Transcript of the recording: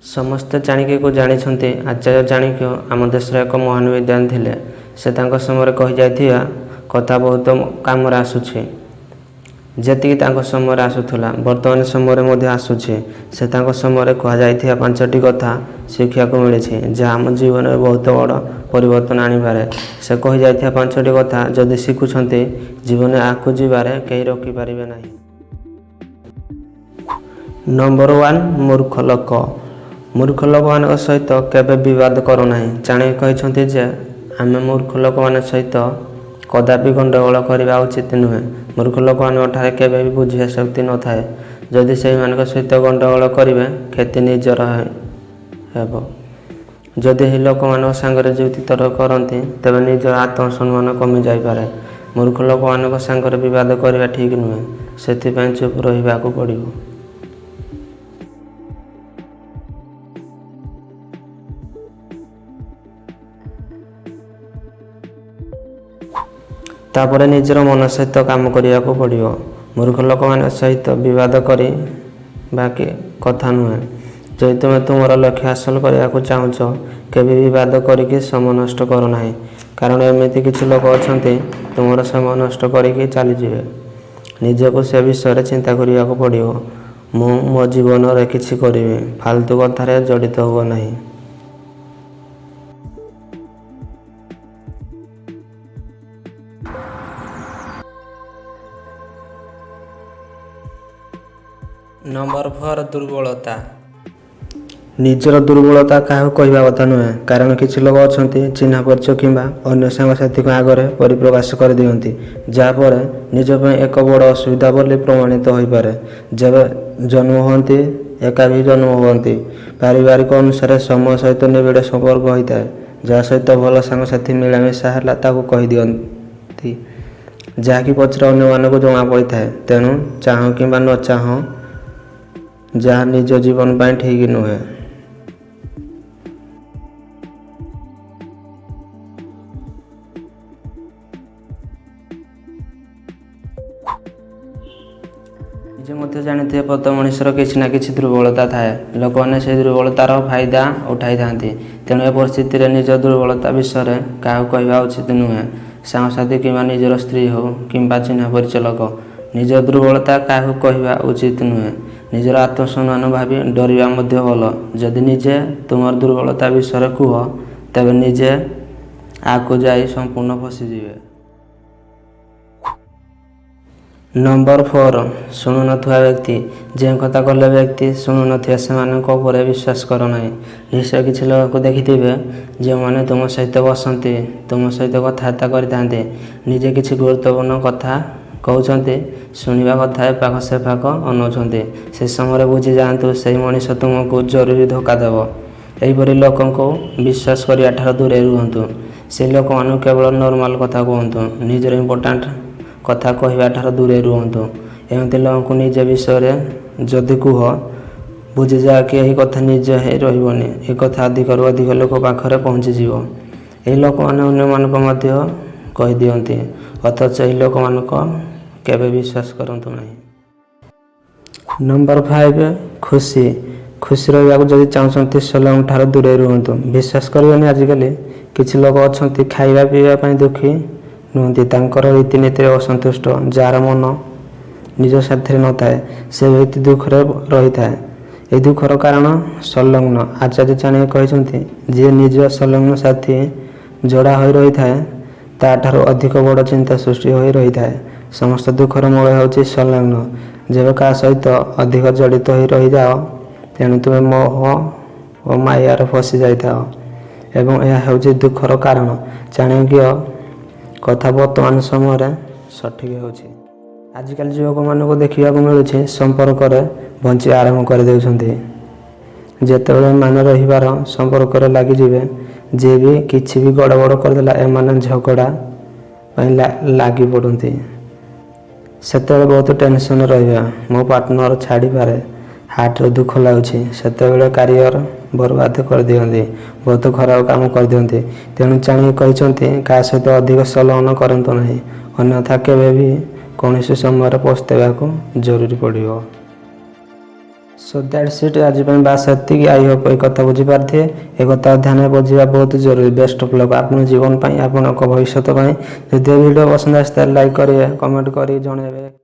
ସମସ୍ତେ ଚାଣିକ୍ୟକୁ ଜାଣିଛନ୍ତି। ଆଚାର୍ଯ୍ୟ ଚାଣକ୍ୟ ଆମ ଦେଶର ଏକ ମହାନ ବିଦ୍ୱାନ ଥିଲେ। ସେ ତାଙ୍କ ସମୟରେ କହିଯାଇଥିବା କଥା ବହୁତ କାମରେ ଆସୁଛି। ଯେତିକି ତାଙ୍କ ସମୟରେ ଆସୁଥିଲା ବର୍ତ୍ତମାନ ସମୟରେ ମଧ୍ୟ ଆସୁଛି। ସେ ତାଙ୍କ ସମୟରେ କୁହାଯାଇଥିବା 5ଟି କଥା ଶିଖିବାକୁ ମିଳିଛି, ଯାହା ଆମ ଜୀବନରେ ବହୁତ ବଡ଼ ପରିବର୍ତ୍ତନ ଆଣିପାରେ। ସେ କହିଯାଇଥିବା 5ଟି କଥା ଯଦି ଶିଖୁଛନ୍ତି, ଜୀବନରେ ଆଗକୁ ଯିବାରେ କେହି ରୋକିପାରିବେ ନାହିଁ। ନମ୍ବର 1, ମୂର୍ଖ ଲୋକ। ମୂର୍ଖ ଲୋକମାନଙ୍କ ସହିତ କେବେ ବିବାଦ କରୁନାହିଁ। ଚାଣକ୍ୟ କହିଛନ୍ତି ଯେ ଆମେ ମୂର୍ଖ ଲୋକମାନଙ୍କ ସହିତ କଦାପି ଗଣ୍ଡଗୋଳ କରିବା ଉଚିତ ନୁହେଁ। ମୂର୍ଖ ଲୋକମାନଙ୍କଠାରେ କେବେ ବି ବୁଝିବା ଶକ୍ତି ନଥାଏ। ଯଦି ସେହିମାନଙ୍କ ସହିତ ଗଣ୍ଡଗୋଳ କରିବେ, କ୍ଷତି ନିଜର ହେବ। ଯଦି ଏହି ଲୋକମାନଙ୍କ ସାଙ୍ଗରେ ଯୁକ୍ତିତର୍କ କରନ୍ତି, ତେବେ ନିଜର ଆତ୍ମସମ୍ମାନ କମିଯାଇପାରେ। ମୂର୍ଖ ଲୋକମାନଙ୍କ ସାଙ୍ଗରେ ବିବାଦ କରିବା ଠିକ୍ ନୁହେଁ। ସେଥିପାଇଁ ଚୁପ୍ ରହିବାକୁ ପଡ଼ିବ। ତାପରେ ନିଜର ମନ ସହିତ କାମ କରିବାକୁ ପଡ଼ିବ। ମୂର୍ଖ ଲୋକମାନଙ୍କ ସହିତ ବିବାଦ କରିବା କଥା ନୁହେଁ। ଯଦି ତୁମେ ତୁମର ଲକ୍ଷ୍ୟ ହାସଲ କରିବାକୁ ଚାହୁଁଛ, କେବେ ବିବାଦ କରିକି ସମୟ ନଷ୍ଟ କର ନାହିଁ। କାରଣ ଏମିତି କିଛି ଲୋକ ଅଛନ୍ତି, ତୁମର ସମୟ ନଷ୍ଟ କରିକି ଚାଲିଯିବେ। ନିଜକୁ ସେ ବିଷୟରେ ଚିନ୍ତା କରିବାକୁ ପଡ଼ିବ। ମୁଁ ମୋ ଜୀବନରେ କିଛି କରିବି। ଫାଲତୁ କଥାରେ ଜଡ଼ିତ ହୁଅ ନାହିଁ। ନମ୍ବର 4, ଦୁର୍ବଳତା। ନିଜର ଦୁର୍ବଳତା କାହାକୁ କହିବା କଥା ନୁହେଁ। କାରଣ କିଛି ଲୋକ ଅଛନ୍ତି, ଚିହ୍ନା ପରିଚୟ କିମ୍ବା ଅନ୍ୟ ସାଙ୍ଗସାଥୀଙ୍କ ଆଗରେ ପରିପ୍ରକାଶ କରିଦିଅନ୍ତି, ଯାହାପରେ ନିଜ ପାଇଁ ଏକ ବଡ଼ ଅସୁବିଧା ବୋଲି ପ୍ରମାଣିତ ହୋଇପାରେ। ଯେବେ ଜନ୍ମ ହୁଅନ୍ତି, ଏକାକୀ ଜନ୍ମ ହୁଅନ୍ତି। ପାରିବାରିକ ଅନୁସାରେ ସମୟ ସହିତ ନିବିଡ଼ ସମ୍ପର୍କ ହୋଇଥାଏ। ଯାହା ସହିତ ଭଲ ସାଙ୍ଗସାଥୀ ମିଳାମିଶା ହେଲା ତାକୁ କହିଦିଅନ୍ତି, ଯାହାକି ପଛରେ ଅନ୍ୟମାନଙ୍କୁ ଜଣାପଡ଼ିଥାଏ। ତେଣୁ ଚାହଁ କିମ୍ବା ନ ଚାହଁ, ଯାହା ନିଜ ଜୀବନ ପାଇଁ ଠିକ୍ ନୁହେଁ। ନିଜେ ମଧ୍ୟ ଜାଣିଥିବେ, ପ୍ରତ୍ୟେକ ମଣିଷର କିଛି ନା କିଛି ଦୁର୍ବଳତା ଥାଏ। ଲୋକମାନେ ସେହି ଦୁର୍ବଳତାର ଫାଇଦା ଉଠାଇଥାନ୍ତି। ତେଣୁ ଏ ପରିସ୍ଥିତିରେ ନିଜ ଦୁର୍ବଳତା ବିଷୟରେ କାହାକୁ କହିବା ଉଚିତ ନୁହେଁ। ସାଙ୍ଗସାଥୀ କିମ୍ବା ନିଜର ସ୍ତ୍ରୀ ହେଉ କିମ୍ବା ଚିହ୍ନା ପରିଚୟ ଲୋକ, ନିଜ ଦୁର୍ବଳତା କାହାକୁ କହିବା ଉଚିତ ନୁହେଁ। ନିଜର ଆତ୍ମସମ୍ମାନ ଭାବି ଡରିବା ମଧ୍ୟ ଭଲ। ଯଦି ନିଜେ ତୁମର ଦୁର୍ବଳତା ବିଷୟରେ କୁହ, ତେବେ ନିଜେ ଆଗକୁ ଯାଇ ସମ୍ପୂର୍ଣ୍ଣ ଫସିଯିବେ। ନମ୍ବର 4, ଶୁଣୁନଥିବା ବ୍ୟକ୍ତି। ଯେଉଁ କଥା କହିଲେ ବ୍ୟକ୍ତି ଶୁଣୁନଥିବେ, ସେମାନଙ୍କ ଉପରେ ବିଶ୍ୱାସ କର ନାହିଁ। ନିଶ୍ଚୟ କିଛି ଲୋକଙ୍କୁ ଦେଖିଥିବେ, ଯେଉଁମାନେ ତୁମ ସହିତ ବସନ୍ତି, ତୁମ ସହିତ କଥାବାର୍ତ୍ତା କରିଥାନ୍ତି, ନିଜେ କିଛି ଗୁରୁତ୍ୱପୂର୍ଣ୍ଣ କଥା କହୁଛନ୍ତି, ଶୁଣିବା କଥା ଏପାଖ ସେପାଖ ଅନଉଛନ୍ତି। ସେ ସମୟରେ ବୁଝିଯାଆନ୍ତୁ, ସେହି ମଣିଷ ତୁମକୁ ଜରୁରୀ ଧୋକା ଦେବ। ଏହିପରି ଲୋକଙ୍କୁ ବିଶ୍ୱାସ କରିବାଠାରୁ ଦୂରେଇ ରୁହନ୍ତୁ। ସେହି ଲୋକମାନଙ୍କୁ କେବଳ ନର୍ମାଲ କଥା କୁହନ୍ତୁ। ନିଜର ଇମ୍ପୋର୍ଟାଣ୍ଟ କଥା କହିବାଠାରୁ ଦୂରେଇ ରୁହନ୍ତୁ। ଏମିତି ଲୋକଙ୍କୁ ନିଜ ବିଷୟରେ ଯଦି କୁହ, ବୁଝିଯାଅ କି ଏହି କଥା ନିଜ ହେଇ ରହିବନି। ଏ କଥା ଅଧିକରୁ ଅଧିକ ଲୋକ ପାଖରେ ପହଞ୍ଚିଯିବ। ଏହି ଲୋକମାନେ ଅନ୍ୟମାନଙ୍କୁ ମଧ୍ୟ କହିଦିଅନ୍ତି, ଅଥଚ ଏହି ଲୋକମାନଙ୍କ କେବେ ବିଶ୍ୱାସ କରନ୍ତୁ ନାହିଁ। ନମ୍ବର 5, ଖୁସି। ଖୁସି ରହିବାକୁ ଯଦି ଚାହୁଁଛନ୍ତି, ସେମାନଙ୍କ ଠାରୁ ଦୂରେଇ ରୁହନ୍ତୁ। ବିଶ୍ୱାସ କରିବେନି, ଆଜିକାଲି କିଛି ଲୋକ ଅଛନ୍ତି, ଖାଇବା ପିଇବା ପାଇଁ ଦୁଃଖୀ ନୁହନ୍ତି, ତାଙ୍କର ରୀତିନୀତିରେ ଅସନ୍ତୁଷ୍ଟ। ଯାହାର ମନ ନିଜ ସାଥିରେ ନଥାଏ, ସେ ବ୍ୟକ୍ତି ଦୁଃଖରେ ରହିଥାଏ। ଏହି ଦୁଃଖର କାରଣ ସଂଲଗ୍ନ। ଆଚାର୍ଯ୍ୟ ଚାଣକ୍ୟ କହିଛନ୍ତି, ଯିଏ ନିଜ ସଂଲଗ୍ନ ସାଥୀ ଯୋଡ଼ା ହୋଇ ରହିଥାଏ, ତାଠାରୁ ଅଧିକ ବଡ଼ ଚିନ୍ତା ସୃଷ୍ଟି ହୋଇ ରହିଥାଏ। ସମସ୍ତ ଦୁଃଖର ମୂଳ ହେଉଛି ସଂଲଗ୍ନ। ଯେବେ କାହା ସହିତ ଅଧିକ ଜଡ଼ିତ ହୋଇ ରହିଯାଅ, ତେଣୁ ତୁମେ ମୋହ ଓ ମାୟାରେ ଫସି ଯାଇଥାଅ, ଏବଂ ଏହା ହେଉଛି ଦୁଃଖର କାରଣ। ଚାଣକ୍ୟ କଥା ବର୍ତ୍ତମାନ ସମୟରେ ସଠିକ୍ ହେଉଛି। ଆଜିକାଲି ଯୁବକମାନଙ୍କୁ ଦେଖିବାକୁ ମିଳୁଛି, ସମ୍ପର୍କରେ ବଞ୍ଚିବା ଆରମ୍ଭ କରିଦେଉଛନ୍ତି। ଯେତେବେଳେ ଏମାନେ ରହିବାର ସମ୍ପର୍କରେ ଲାଗିଯିବେ, ଯିଏ ବି କିଛି ବି ଗଡ଼ବଡ଼ କରିଦେଲା, ଏମାନେ ଝଗଡ଼ା ପାଇଁ ଲାଗି ପଡ଼ନ୍ତି। ସେତେବେଳେ ବହୁତ ଟେନସନ୍ରେ ରହିବେ। ମୋ ପାର୍ଟନର ଛାଡ଼ିପାରେ, ହାର୍ଟରେ ଦୁଃଖ ଲାଗୁଛି। ସେତେବେଳେ କ୍ୟାରିୟର ବର୍ବାଦ କରିଦିଅନ୍ତି, ବହୁତ ଖରାପ କାମ କରିଦିଅନ୍ତି। ତେଣୁ ଚାଣକ୍ୟ କହିଛନ୍ତି, କାହା ସହିତ ଅଧିକ ସଂଲଗ୍ନ କରନ୍ତୁ ନାହିଁ, ଅନ୍ୟଥା କେବେ ବି କୌଣସି ସମୟରେ ପସ୍ତାଇବାକୁ ଜରୁରୀ ପଡ଼ିବ। सो दैट्स इट आज बास एतिक आई होप ये कथा बुझीपारे ए कथा ध्यान बुझा बहुत जरूरी बेस्ट ऑफ लक आपन जीवन आपण भविष्य जदि वीडियो पसंद आए लाइक करेंगे कमेंट कर जनइबे।